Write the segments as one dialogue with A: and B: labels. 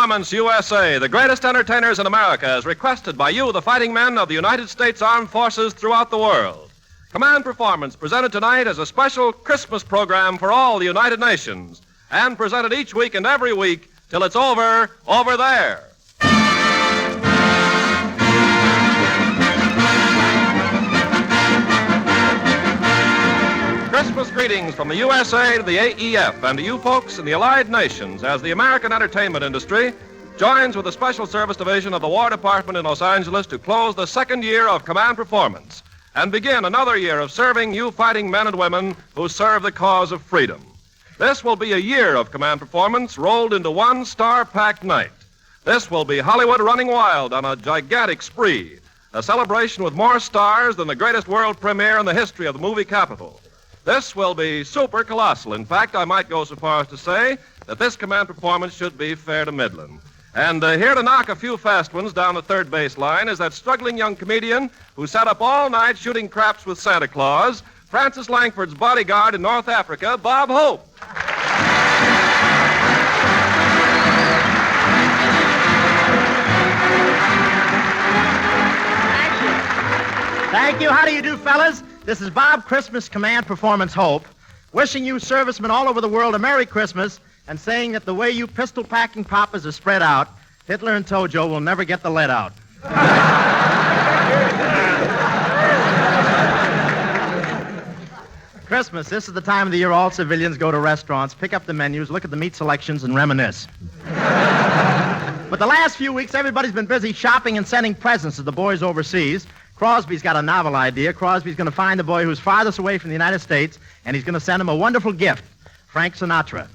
A: Performance USA, the greatest entertainers in America, as requested by you, the fighting men of the United States Armed Forces throughout the world. Command Performance presented tonight as a special Christmas program for all the United Nations, and presented each week and every week till it's over there. Christmas greetings from the USA to the AEF and to you folks in the Allied Nations as the American entertainment industry joins with the Special Service Division of the War Department in Los Angeles to close the second year of Command Performance and begin another year of serving you fighting men and women who serve the cause of freedom. This will be a year of Command Performance rolled into one star-packed night. This will be Hollywood running wild on a gigantic spree, a celebration with more stars than the greatest world premiere in the history of the movie capital. This will be super colossal. In fact, I might go so far as to say that this Command Performance should be fair to middling. And here to knock a few fast ones down the third base line is that struggling young comedian who sat up all night shooting craps with Santa Claus, Francis Langford's bodyguard in North Africa, Bob Hope.
B: Thank you. How do you do, fellas? This is Bob Christmas Command Performance Hope, wishing you servicemen all over the world a Merry Christmas and saying that the way you pistol-packing papas are spread out, Hitler and Tojo will never get the lead out. Christmas, this is the time of the year all civilians go to restaurants, pick up the menus, look at the meat selections, and reminisce. But the last few weeks, everybody's been busy shopping and sending presents to the boys overseas. Crosby's got a novel idea. Crosby's going to find the boy who's farthest away from the United States, and he's going to send him a wonderful gift, Frank Sinatra.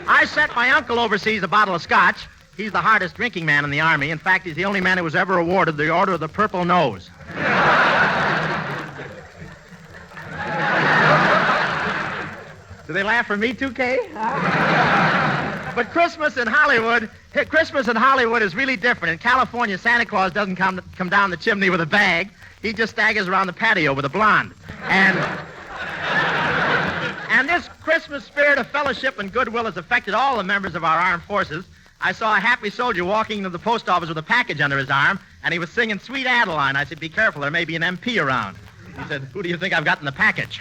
B: I sent my uncle overseas a bottle of scotch. He's the hardest drinking man in the Army. In fact, he's the only man who was ever awarded the Order of the Purple Nose. Do they laugh for me too, Kay? But Christmas in Hollywood is really different. In California, Santa Claus doesn't come down the chimney with a bag. He just staggers around the patio with a blonde. And this Christmas spirit of fellowship and goodwill has affected all the members of our armed forces. I saw a happy soldier walking into the post office with a package under his arm, and he was singing Sweet Adeline. I said, be careful, there may be an MP around. He said, who do you think I've got in the package?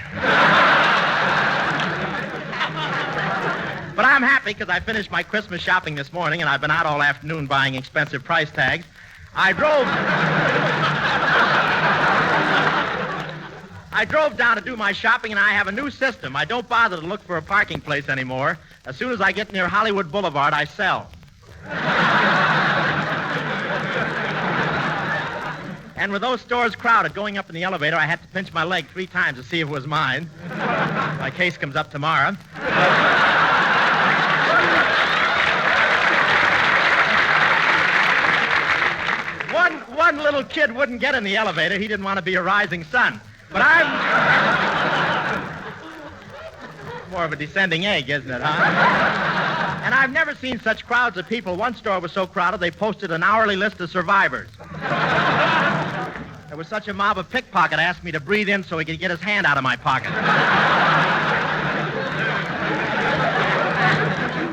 B: But I'm happy because I finished my Christmas shopping this morning, and I've been out all afternoon buying expensive price tags. I drove down to do my shopping, and I have a new system. I don't bother to look for a parking place anymore. As soon as I get near Hollywood Boulevard, I sell. And with those stores crowded, going up in the elevator, I had to pinch my leg 3 times to see if it was mine. My case comes up tomorrow. One little kid wouldn't get in the elevator. He didn't want to be a rising sun. But I'm more of a descending egg, isn't it, huh? And I've never seen such crowds of people. One store was so crowded, they posted an hourly list of survivors. There was such a mob of pickpocket asked me to breathe in so he could get his hand out of my pocket.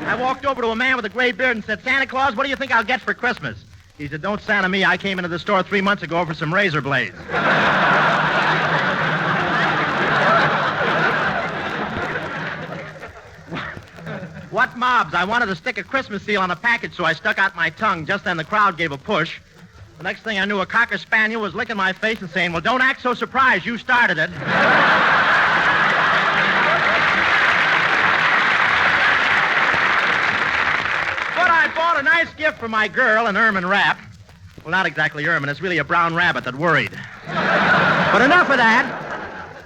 B: I walked over to a man with a gray beard and said, Santa Claus, what do you think I'll get for Christmas? He said, don't Santa me. I came into the store 3 months ago for some razor blades. What mobs? I wanted to stick a Christmas seal on a package, so I stuck out my tongue. Just then the crowd gave a push. The next thing I knew, a Cocker Spaniel was licking my face and saying, well, don't act so surprised. You started it. But I bought a nice gift for my girl, an ermine wrap. Well, not exactly ermine. It's really a brown rabbit that worried. But enough of that.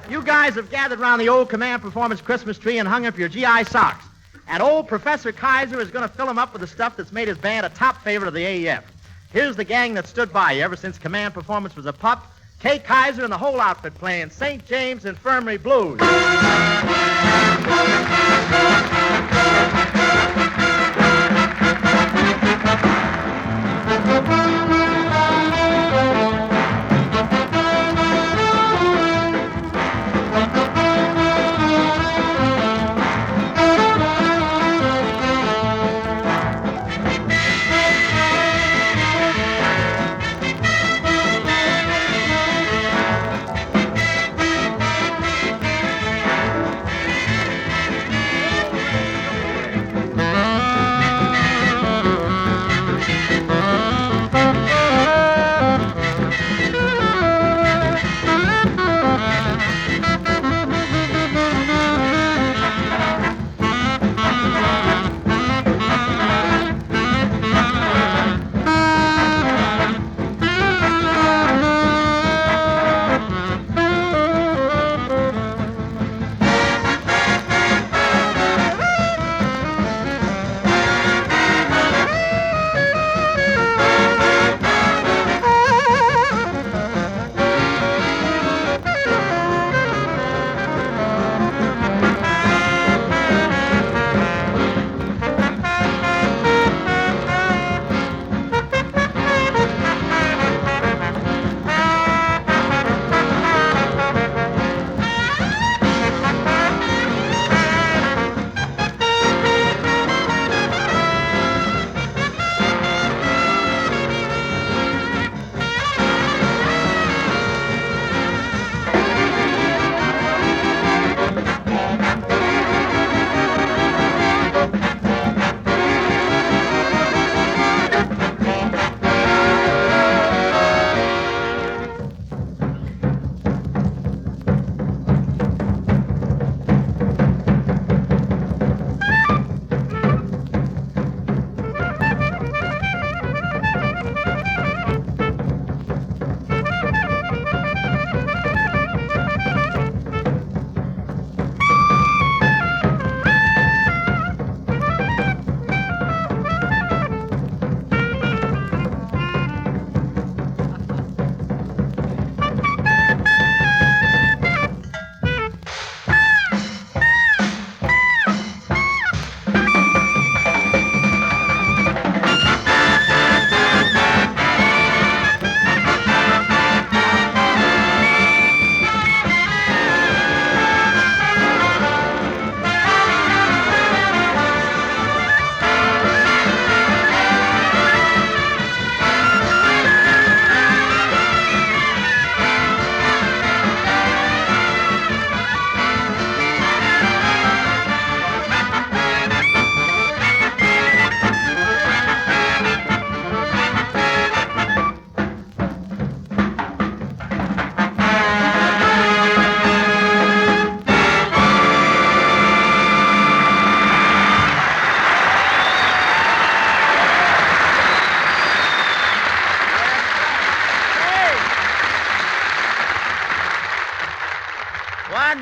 B: You guys have gathered around the old Command Performance Christmas tree and hung up your GI socks. And old Professor Kaiser is going to fill them up with the stuff that's made his band a top favorite of the AEF. Here's the gang that stood by you ever since Command Performance was a pup. Kay Kaiser and the whole outfit playing St. James Infirmary Blues.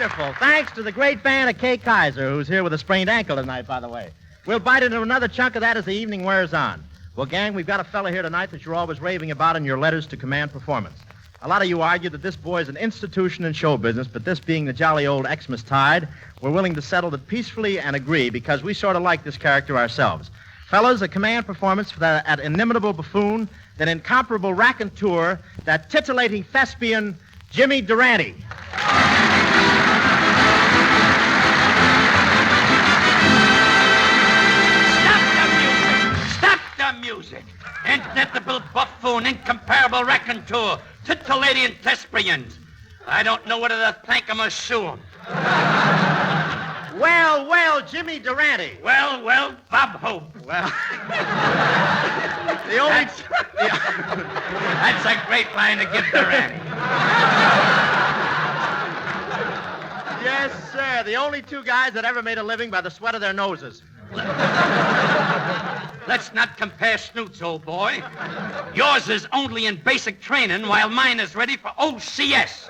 B: Wonderful. Thanks to the great band of Kay Kaiser, who's here with a sprained ankle tonight, by the way. We'll bite into another chunk of that as the evening wears on. Well, gang, we've got a fella here tonight that you're always raving about in your letters to Command Performance. A lot of you argue that this boy's an institution in show business, but this being the jolly old Xmas tide, we're willing to settle it peacefully and agree because we sort of like this character ourselves. Fellas, a Command Performance for that inimitable buffoon, that incomparable raconteur, that titillating thespian, Jimmy Durante.
C: Stop the music! Inimitable buffoon, incomparable raconteur, titillating thespian. I don't know whether to thank him or sue him.
B: Well, Jimmy Durante.
C: Well, Bob Hope.
B: Well, the only...
C: That's a great line to give Durante.
B: Yes, sir. The only two guys that ever made a living by the sweat of their noses.
C: Let's not compare snoots, old boy. Yours is only in basic training, while mine is ready for OCS.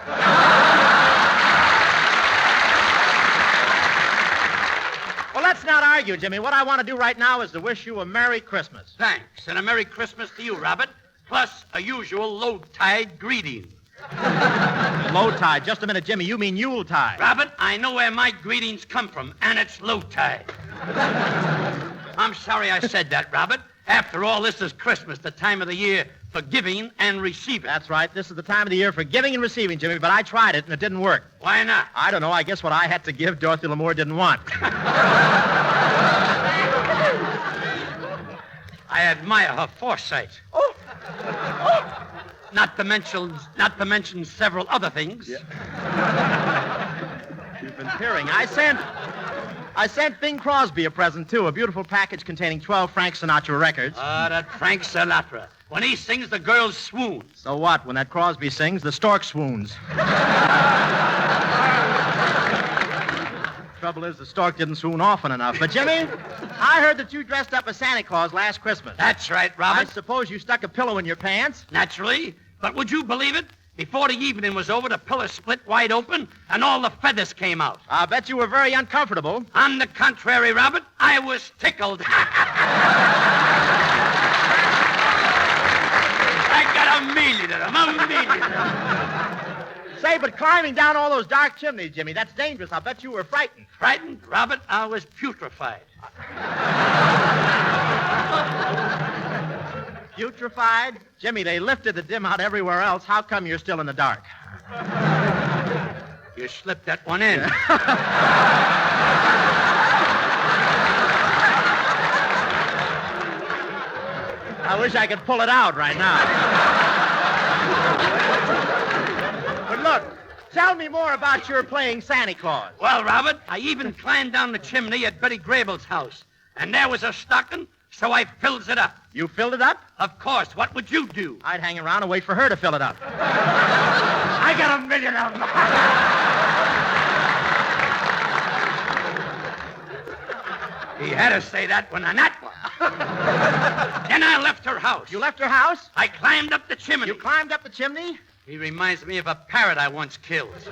B: Well, let's not argue, Jimmy. What I want to do right now is to wish you a Merry Christmas.
C: Thanks, and a Merry Christmas to you, Robert, plus a usual low-tide greeting.
B: Low tide. Just a minute, Jimmy. You mean Yule tide.
C: Robert, I know where my greetings come from, and it's low tide. I'm sorry I said that, Robert. After all, this is Christmas, the time of the year for giving and receiving.
B: That's right. This is the time of the year for giving and receiving, Jimmy, but I tried it, and it didn't work.
C: Why not?
B: I don't know. I guess what I had to give, Dorothy Lamour didn't want.
C: I admire her foresight.
B: Oh.
C: Not to mention several other things.
B: Yeah. You've been hearing. I sent Bing Crosby a present, too, a beautiful package containing 12 Frank Sinatra records.
C: That Frank Sinatra. When he sings, the girls swoon.
B: So what? When that Crosby sings, the stork swoons. Trouble is, the stork didn't swoon often enough. But, Jimmy, I heard that you dressed up as Santa Claus last Christmas.
C: That's right,
B: I
C: Robert.
B: suppose you stuck a pillow in your pants?
C: Naturally. But would you believe it? Before the evening was over, the pillar split wide open, and all the feathers came out.
B: I bet you were very uncomfortable.
C: On the contrary, Robert, I was tickled. I got a million of them.
B: Say, but climbing down all those dark chimneys, Jimmy, that's dangerous. I bet you were frightened.
C: Frightened, Robert? I was putrefied.
B: Putrefied? Jimmy, they lifted the dim out everywhere else. How come you're still in the dark?
C: You slipped that one in.
B: I wish I could pull it out right now. But look, tell me more about your playing Santa Claus.
C: Well, Robert, I even climbed down the chimney at Betty Grable's house, and there was a stocking, so I fills it up.
B: You filled it up?
C: Of course. What would you do?
B: I'd hang around and wait for her to fill it up.
C: I got a million of them. He had to say that one on that one. Then I left her house.
B: You left her house?
C: I climbed up the chimney.
B: You climbed up the chimney?
C: He reminds me of a parrot I once killed.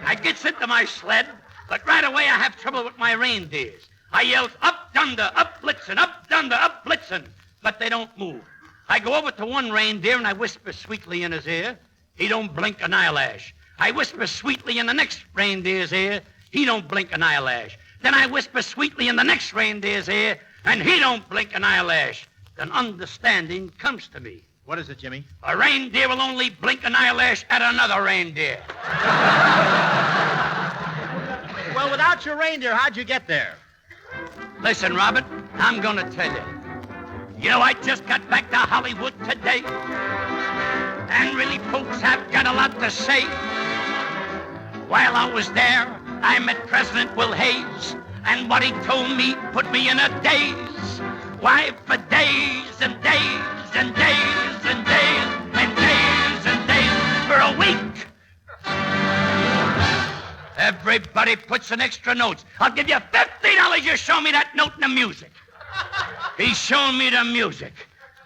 C: I gets into my sled, but right away I have trouble with my reindeers. I yells, up, dunder, up, blitzen, up, dunder, up, blitzen. But they don't move. I go over to one reindeer and I whisper sweetly in his ear. He don't blink an eyelash. I whisper sweetly in the next reindeer's ear. He don't blink an eyelash. Then I whisper sweetly in the next reindeer's ear, and he don't blink an eyelash. Then understanding comes to me.
B: What is it, Jimmy?
C: A reindeer will only blink an eyelash at another reindeer.
B: Well, without your reindeer, how'd you get there?
C: Listen, Robert, I'm going to tell you. You know, I just got back to Hollywood today. And really, folks have got a lot to say. While I was there, I met President Will Hayes. And what he told me put me in a daze. Why, for days and days and days and days and days and days, for a week, everybody puts in extra notes. I'll give you $50 you show me that note in the music. He's showing me the music.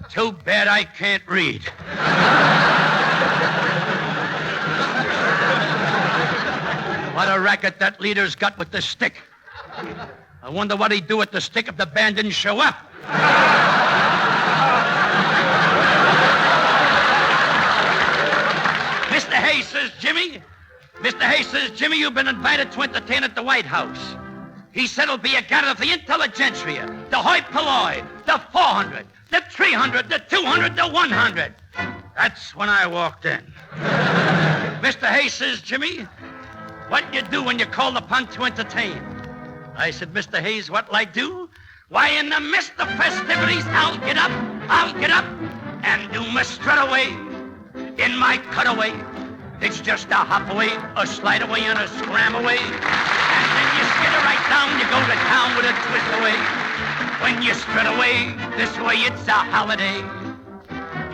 C: Too bad I can't read. What a racket that leader's got with the stick. I wonder what he'd do with the stick if the band didn't show up. Mr. Hayes says, Jimmy. Mr. Hayes says, Jimmy, you've been invited to entertain at the White House. He said it'll be a gathering of the intelligentsia, the hoi polloi, the 400, the 300, the 200, the 100. That's when I walked in. Mr. Hayes says, Jimmy, what you do when you're called upon to entertain? I said, Mr. Hayes, what'll I do? Why, in the midst of festivities, I'll get up and do my strut away in my cutaway. It's just a hop away, a slide away, and a scram away. And then you skitter right down, you go to town with a twist away. When you strut away, this way it's a holiday.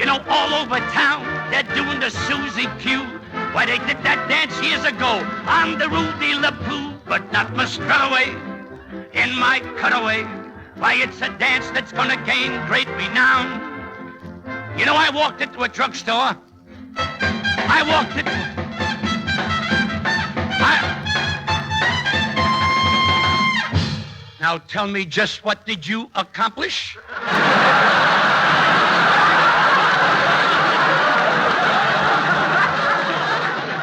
C: You know, all over town, they're doing the Susie Q. Why, they did that dance years ago on the Rue de la Pooh, but not my strut away in my cutaway. Why, it's a dance that's gonna gain great renown. You know, I walked into a drugstore. Now tell me, just what did you accomplish?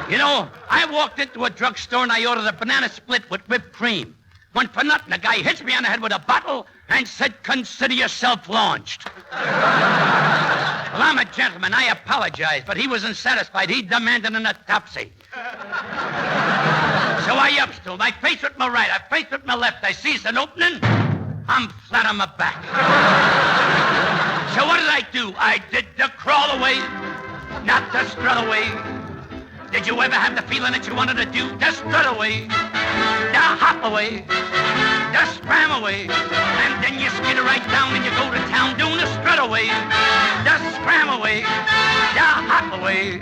C: You know, I walked into a drugstore and I ordered a banana split with whipped cream. One for nothing, the guy hits me on the head with a bottle and said, consider yourself launched. Well, I'm a gentleman. I apologize, but he wasn't satisfied. He demanded an autopsy. So I ups to him. I face with my right. I face with my left. I sees an opening. I'm flat on my back. So what did I do? I did the crawl away, not the strut away. Did you ever have the feeling that you wanted to do the strut away, the hop away, the scram away, and then you skid right down and you go to town doing the strut away, the scram away, the hop away.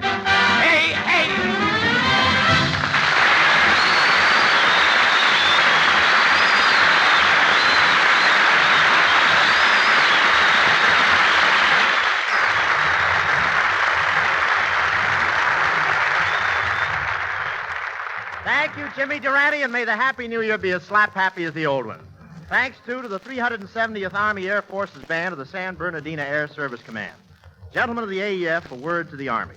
C: Hey, hey.
B: Thank you, Jimmy Durante, and may the Happy New Year be as slap happy as the old one. Thanks, too, to the 370th Army Air Forces Band of the San Bernardino Air Service Command. Gentlemen of the AEF, a word to the Army.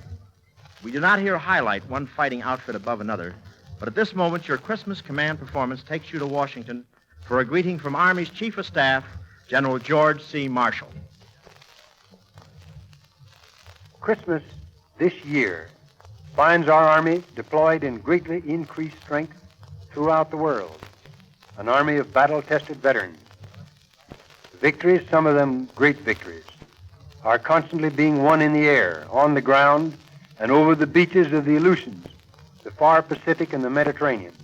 B: We do not here highlight one fighting outfit above another, but at this moment, your Christmas command performance takes you to Washington for a greeting from Army's Chief of Staff, General George C. Marshall.
D: Christmas this year finds our Army deployed in greatly increased strength throughout the world, an army of battle-tested veterans. Victories, some of them great victories, are constantly being won in the air, on the ground, and over the beaches of the Aleutians, the far Pacific and the Mediterranean.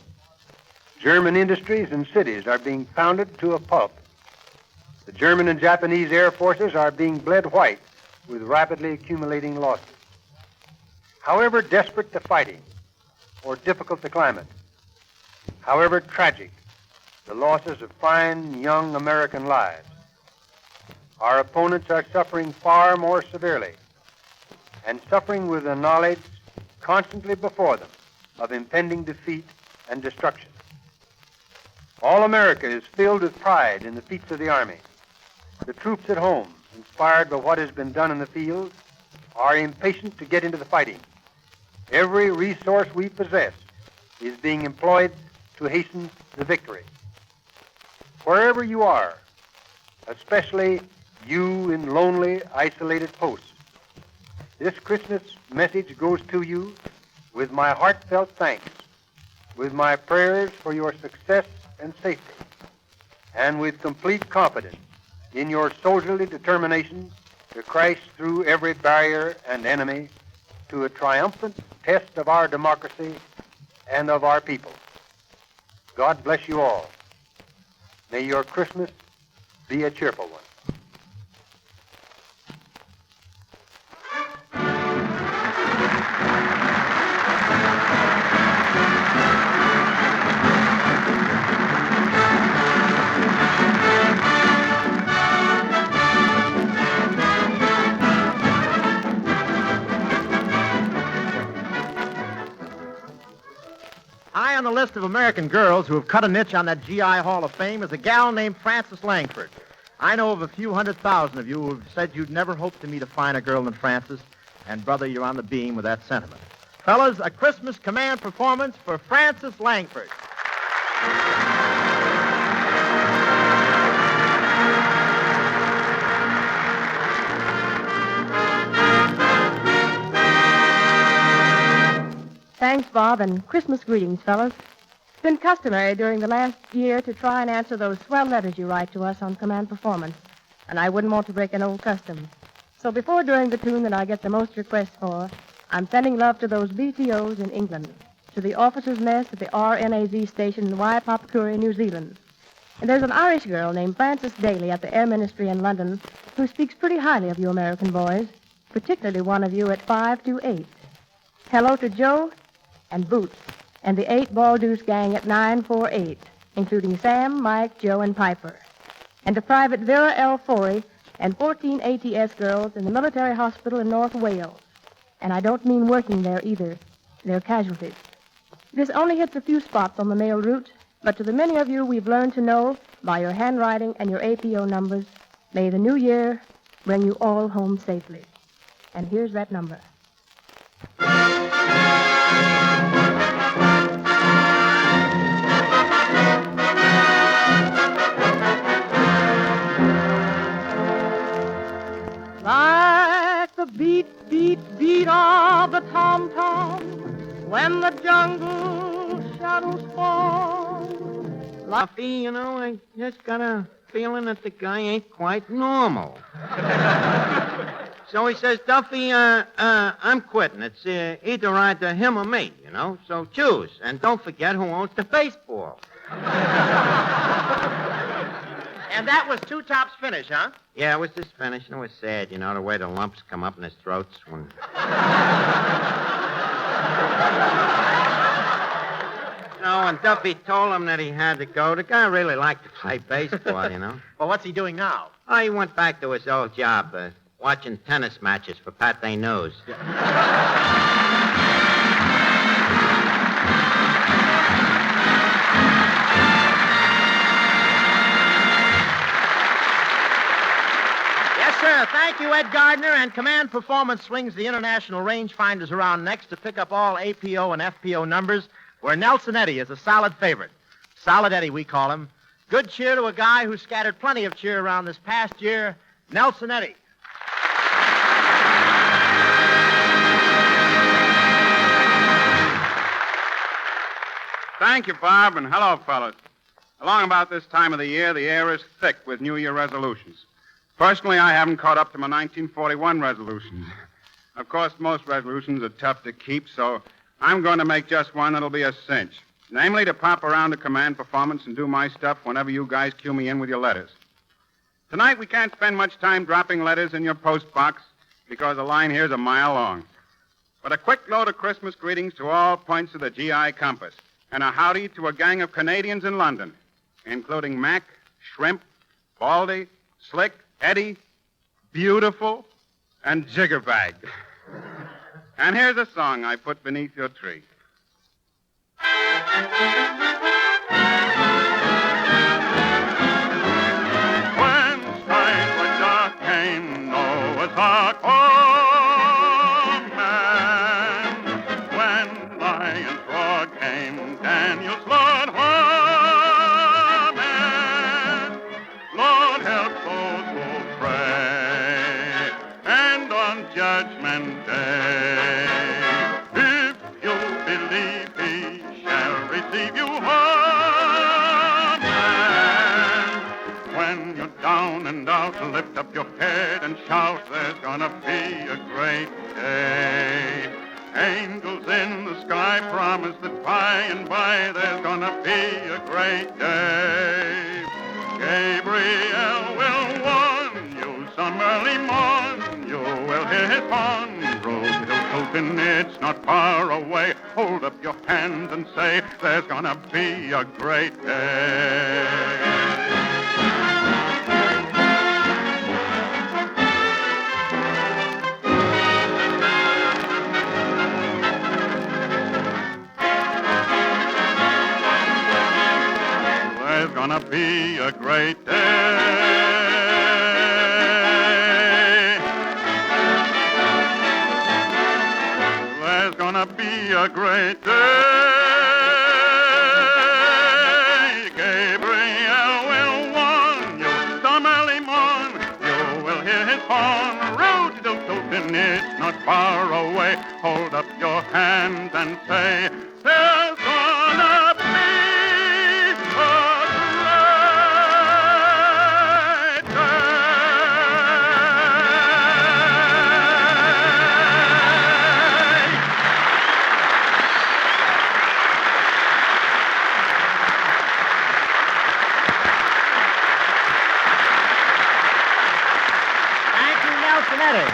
D: German industries and cities are being pounded to a pulp. The German and Japanese air forces are being bled white with rapidly accumulating losses. However desperate the fighting or difficult the climate, however tragic the losses of fine young American lives, our opponents are suffering far more severely and suffering with the knowledge constantly before them of impending defeat and destruction. All America is filled with pride in the feats of the Army. The troops at home, inspired by what has been done in the field, are impatient to get into the fighting. Every resource we possess is being employed to hasten the victory. Wherever you are, especially you in lonely, isolated posts, this Christmas message goes to you with my heartfelt thanks, with my prayers for your success and safety, and with complete confidence in your soldierly determination to crash through every barrier and enemy to a triumphant test of our democracy and of our people. God bless you all. May your Christmas be a cheerful one.
B: High on the the list of American girls who have cut a niche on that GI Hall of Fame is a gal named Frances Langford. I know of a few 100,000 of you who have said you'd never hope to meet a finer girl than Frances, and, brother, you're on the beam with that sentiment. Fellas, a Christmas command performance for Frances Langford.
E: Thanks, Bob, and Christmas greetings, fellas. It's been customary during the last year to try and answer those swell letters you write to us on command performance, and I wouldn't want to break an old custom. So before doing the tune that I get the most requests for, I'm sending love to those BTOs in England, to the officers' mess at the RNAZ station in Waipapakuri, New Zealand. And there's an Irish girl named Frances Daly at the Air Ministry in London who speaks pretty highly of you American boys, particularly one of you at 528. Hello to Joe and Boots, and the 8 Ball Deuce gang at 948, including Sam, Mike, Joe, and Piper. And to Private Vera L. Forey and 14 ATS girls in the military hospital in North Wales. And I don't mean working there either. They're casualties. This only hits a few spots on the mail route, but to the many of you we've learned to know by your handwriting and your APO numbers, may the new year bring you all home safely. And here's that number. Like the beat, beat, beat of the tom-tom when the jungle shadows fall.
F: Luffy, you know, I just got a feeling that the guy ain't quite normal. So he says, Duffy, I'm quitting. It's either either him or me, you know, so choose. And don't forget who owns the baseball.
B: And that was Two Top's finish, huh?
F: Yeah, it was just finished, and it was sad, you know, the way the lumps come up in his throats when... No, and Duffy told him that he had to go. The guy really liked to play baseball, you know.
B: Well, what's he doing now?
F: Oh, he went back to his old job, watching tennis matches for Pate News.
B: Yes, sir. Thank you, Ed Gardner. And Command Performance swings the international rangefinders around next to pick up all APO and FPO numbers, where Nelson Eddy is a solid favorite. Solid Eddy, we call him. Good cheer to a guy who scattered plenty of cheer around this past year, Nelson Eddy.
G: Thank you, Bob, and hello, fellas. Along about this time of the year, the air is thick with New Year resolutions. Personally, I haven't caught up to my 1941 resolutions. Of course, most resolutions are tough to keep, so I'm going to make just one that'll be a cinch. Namely, to pop around to Command Performance and do my stuff whenever you guys cue me in with your letters. Tonight, we can't spend much time dropping letters in your post box because the line here's a mile long. But a quick load of Christmas greetings to all points of the GI compass, and a howdy to a gang of Canadians in London, including Mac, Shrimp, Baldy, Slick, Eddy, Beautiful, and Jiggerbag. And here's a song I put beneath your tree. When skies were dark came Noah's Ark, oh man. When lions roared came Daniel's Lord, oh man. Lord help those who pray, and on Judgment Day, if you believe he shall receive you home. And when you're down and out, lift up your head and shout, there's gonna be a great day. Angels in the sky promise that by and by there's gonna be a great day. Gabriel will warn you some early morn. You will hear his horn. Road to Fulton, it's not far away. Hold up your hands and say, there's gonna be a great day. great day. There's gonna be a great day. Gabriel will warn you some early morn. You will hear his horn. Road-a-doot-doot, it's not far away. Hold up your hands and say, there's gonna be a great day.
B: Thank you, Nelson Eddy.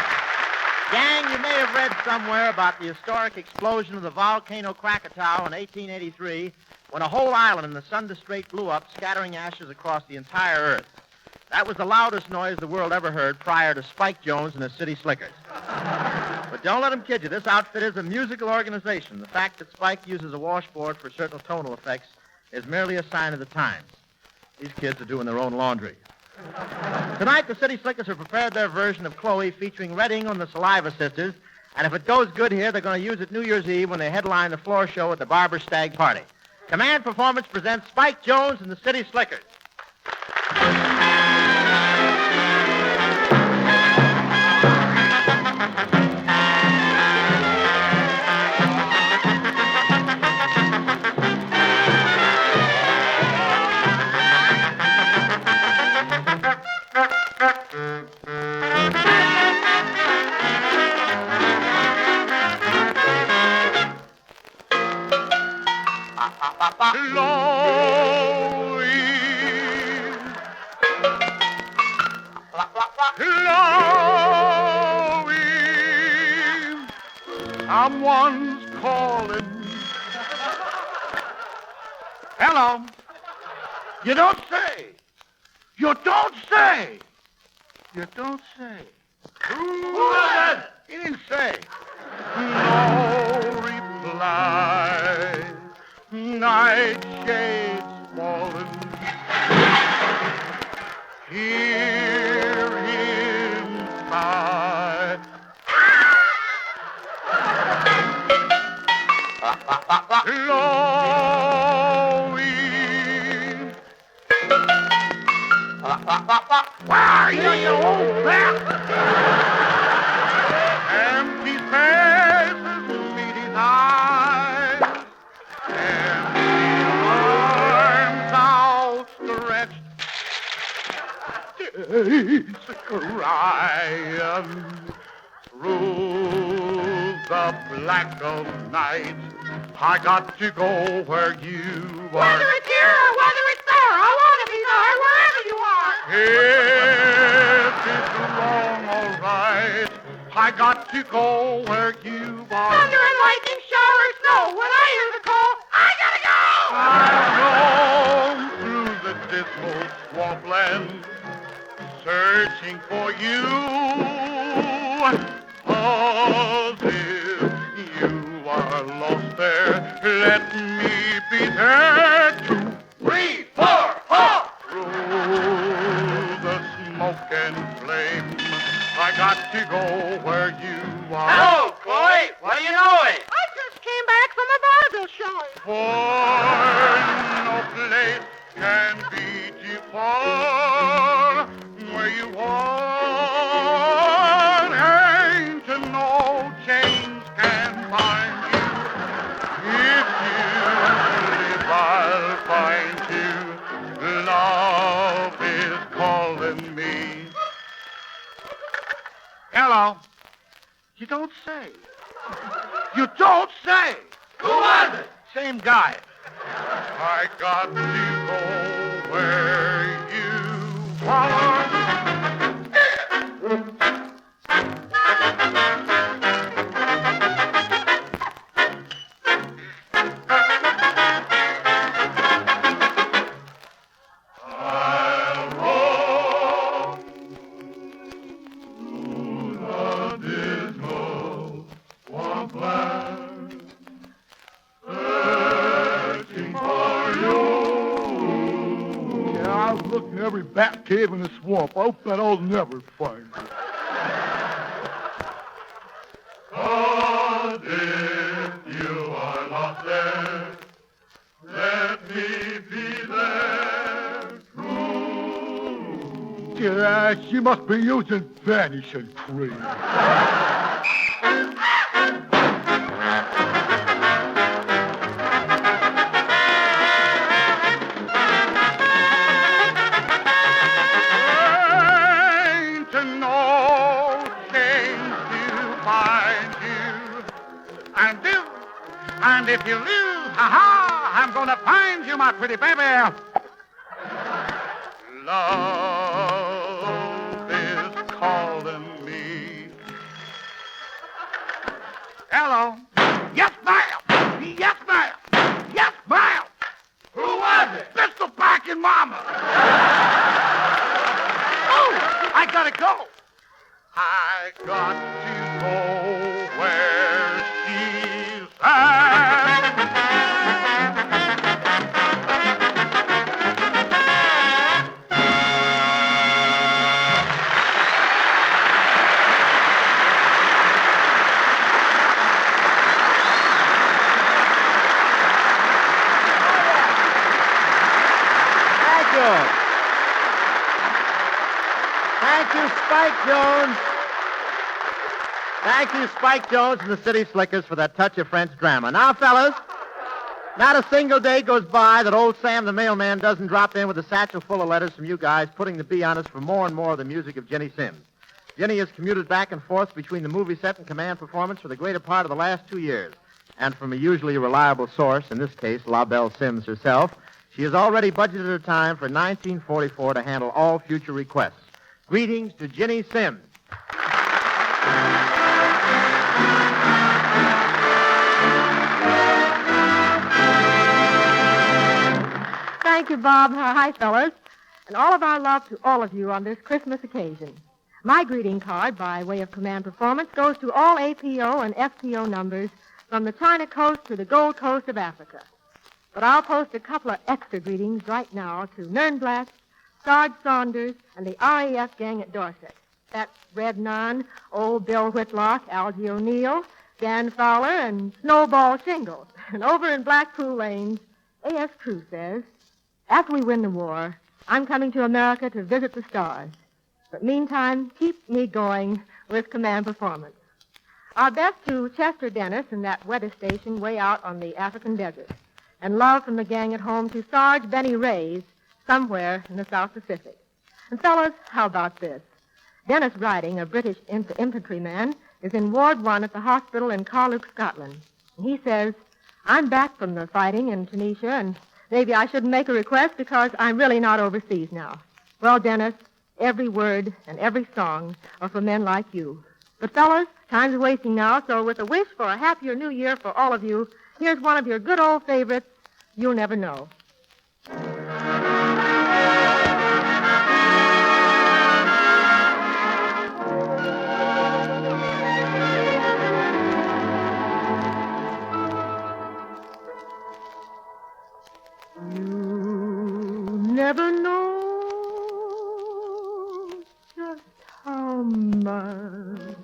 B: Gang, you may have read somewhere about the historic explosion of the volcano Krakatoa in 1883 when a whole island in the Sunda Strait blew up, scattering ashes across the entire Earth. That was the loudest noise the world ever heard prior to Spike Jones and the City Slickers. But don't let them kid you. This outfit is a musical organization. The fact that Spike uses a washboard for certain tonal effects is merely a sign of the times. These kids are doing their own laundry. Tonight, the City Slickers have prepared their version of Chloe featuring Redding on the Saliva Sisters, and if it goes good here, they're going to use it New Year's Eve when they headline the floor show at the Barber Stag Party. Command Performance presents Spike Jones and the City Slickers.
G: Someone's calling. Hello. You don't say. You don't say. You don't say. Who is it? He didn't say. No reply. Night shades fallen. Hear him sigh. Chloe. Where are you, you old bat? Empty faces meet his eyes. Empty arms outstretched. It's crying through the black of night. I got to go where you are.
H: Whether it's here or whether it's there, I want to be there wherever you are.
G: If it's wrong, all right. I got to go where you are.
H: Thunder and lightning, shower and snow. When I hear the call, I gotta go.
G: I've roamed through the dismal swampland, searching for you. As if you are lost there, let me be there too. 3, 4, 4. Through the smoke and flame, I got to go where you are.
F: Hello, Chloe. What are you doing?
H: I just came back from a vaudeville showing.
G: For no place can be too far where you are. Ain't no chains can find you. If you live, I'll find you. Love is calling me. Hello. You don't say. You don't say.
F: Who was it?
G: Same guy. I got to go where you are.
I: cave in the swamp. I hope that I'll never find her.
G: But if you are not there, let me be there too.
I: Yeah, she must be using vanishing cream.
J: And if you lose, ha-ha, I'm going to find you, my pretty baby.
G: Love is calling me.
J: Hello. Yes, ma'am. Yes, ma'am. Yes, ma'am.
G: Who was it?
J: Mr. Back and Mama. Oh, I gotta go.
G: I got to go where she's at.
B: Thank you. Thank you, Spike Jones. Thank you, Spike Jones and the City Slickers for that touch of French drama. Now, fellas, not a single day goes by that old Sam the mailman doesn't drop in with a satchel full of letters from you guys, putting the bee on us for more and more of the music of Jenny Sims. Jenny has commuted back and forth between the movie set and command performance for the greater part of the last 2 years. And from a usually reliable source, in this case, La Belle Sims herself, she has already budgeted her time for 1944 to handle all future requests. Greetings to Jenny Sims.
E: Thank you, Bob. Hi, fellas. And all of our love to all of you on this Christmas occasion. My greeting card, by way of command performance, goes to all APO and FPO numbers from the China Coast to the Gold Coast of Africa. But I'll post a couple of extra greetings right now to Nernblatt, Sarge Saunders, and the RAF gang at Dorset. That's Red Nunn, Old Bill Whitlock, Algie O'Neill, Dan Fowler, and Snowball Shingles. And over in Blackpool Lanes, A.S. Crew says, after we win the war, I'm coming to America to visit the stars. But meantime, keep me going with command performance. Our best to Chester Dennis in that weather station way out on the African desert. And love from the gang at home to Sarge Benny Reyes, somewhere in the South Pacific. And fellas, how about this? Dennis Riding, a British infantryman, is in Ward 1 at the hospital in Carluke, Scotland. And he says, I'm back from the fighting in Tunisia, and maybe I shouldn't make a request because I'm really not overseas now. Well, Dennis, every word and every song are for men like you. But fellas, time's wasting now, so with a wish for a happier new year for all of you, here's one of your good old favorites, You'll Never Know. Never know just how much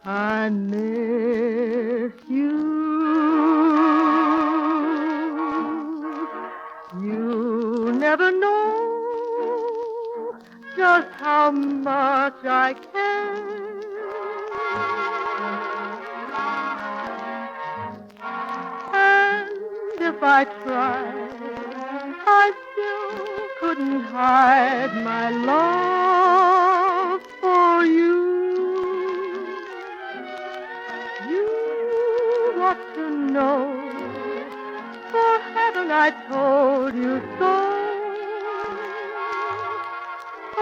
E: I miss you. You never know just how much I care. And if I tried, I still couldn't hide my love for you. You ought to know, for haven't I told you so? A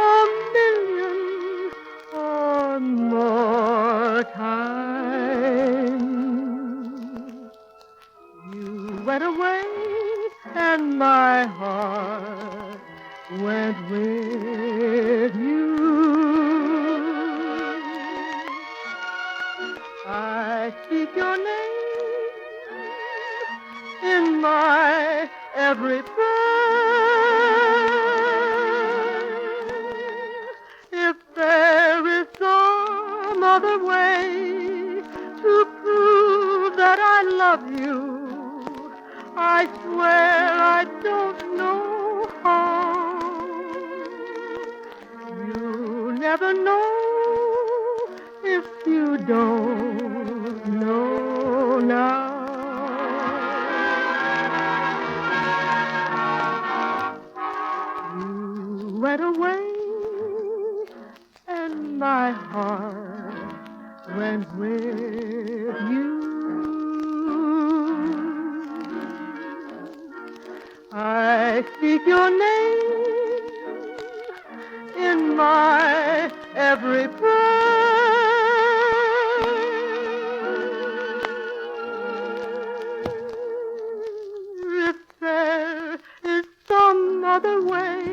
E: million or more times. You went away and my heart went with you. I speak your name in my every breath.
K: other way to prove that I love you. I swear I don't know how. You never know if you don't know now. You went away and my heart went with you. I speak your name in my every prayer. If there is some other way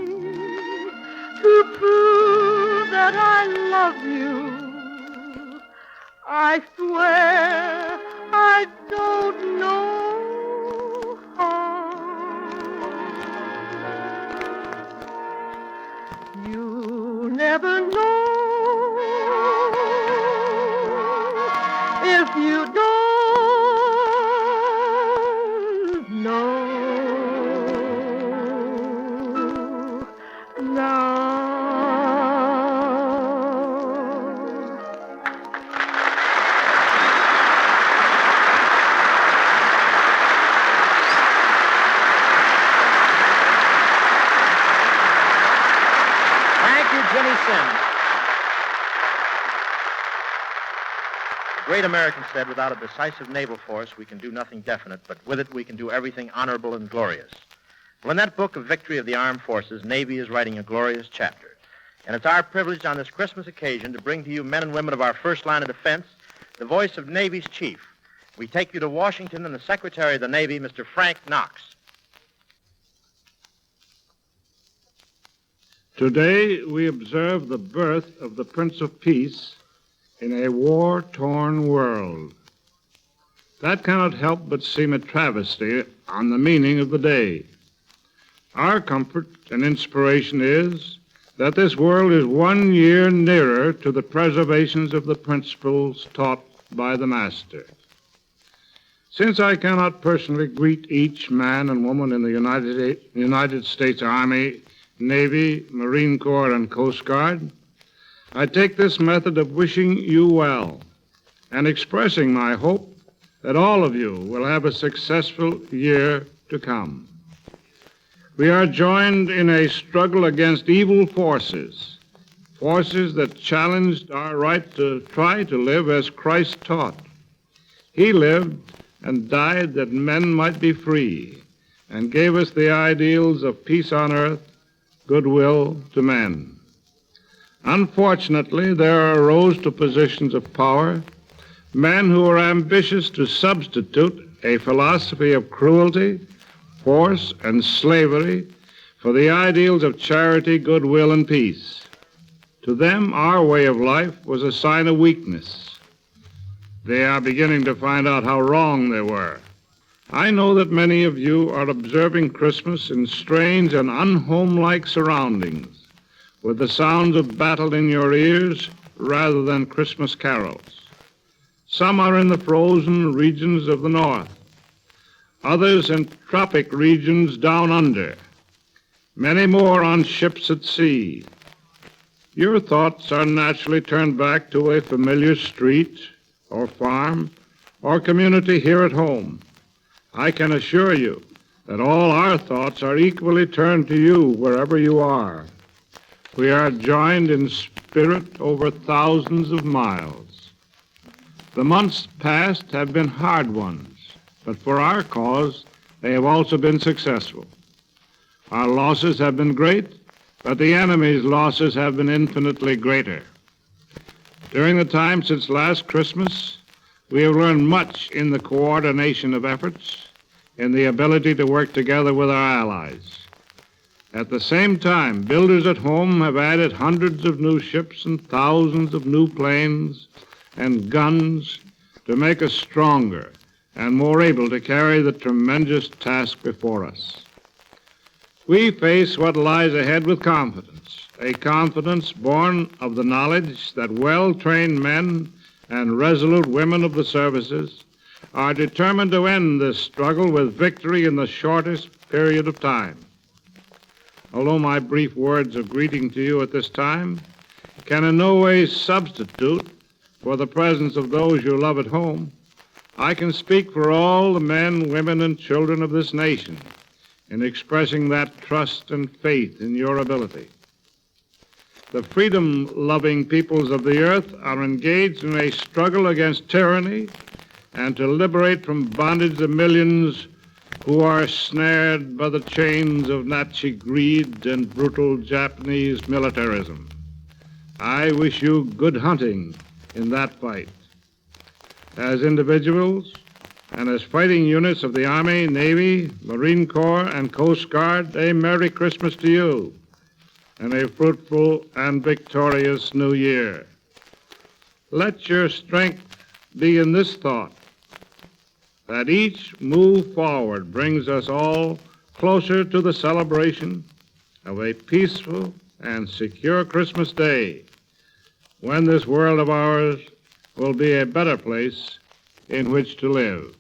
K: to prove that I love you, I swear I don't know how. You never know if you don't know now.
B: The great American said, without a decisive naval force, we can do nothing definite, but with it we can do everything honorable and glorious. Well, in that book of victory of the armed forces, Navy is writing a glorious chapter. And it's our privilege on this Christmas occasion to bring to you men and women of our first line of defense, the voice of Navy's chief. We take you to Washington and the Secretary of the Navy, Mr. Frank Knox.
L: Today, we observe the birth of the Prince of Peace in a war-torn world. That cannot help but seem a travesty on the meaning of the day. Our comfort and inspiration is that this world is 1 year nearer to the preservation of the principles taught by the Master. Since I cannot personally greet each man and woman in the United States Army, Navy, Marine Corps, and Coast Guard, I take this method of wishing you well and expressing my hope that all of you will have a successful year to come. We are joined in a struggle against evil forces, forces that challenged our right to try to live as Christ taught. He lived and died that men might be free and gave us the ideals of peace on earth, goodwill to men. Unfortunately, there arose to positions of power men who were ambitious to substitute a philosophy of cruelty, force, and slavery for the ideals of charity, goodwill, and peace. To them, our way of life was a sign of weakness. They are beginning to find out how wrong they were. I know that many of you are observing Christmas in strange and unhomelike surroundings, with the sounds of battle in your ears rather than Christmas carols. Some are in the frozen regions of the north, others in tropic regions down under, many more on ships at sea. Your thoughts are naturally turned back to a familiar street or farm or community here at home. I can assure you that all our thoughts are equally turned to you wherever you are. We are joined in spirit over thousands of miles. The months past have been hard ones, but for our cause, they have also been successful. Our losses have been great, but the enemy's losses have been infinitely greater. During the time since last Christmas, we have learned much in the coordination of efforts, in the ability to work together with our allies. At the same time, builders at home have added hundreds of new ships and thousands of new planes and guns to make us stronger and more able to carry the tremendous task before us. We face what lies ahead with confidence, a confidence born of the knowledge that well-trained men and resolute women of the services are determined to end this struggle with victory in the shortest period of time. Although my brief words of greeting to you at this time can in no way substitute for the presence of those you love at home, I can speak for all the men, women, and children of this nation in expressing that trust and faith in your ability. The freedom-loving peoples of the earth are engaged in a struggle against tyranny and to liberate from bondage the millions who are snared by the chains of Nazi greed and brutal Japanese militarism. I wish you good hunting in that fight. As individuals and as fighting units of the Army, Navy, Marine Corps, and Coast Guard, a Merry Christmas to you and a fruitful and victorious New Year. Let your strength be in this thought, that each move forward brings us all closer to the celebration of a peaceful and secure Christmas Day, when this world of ours will be a better place in which to live.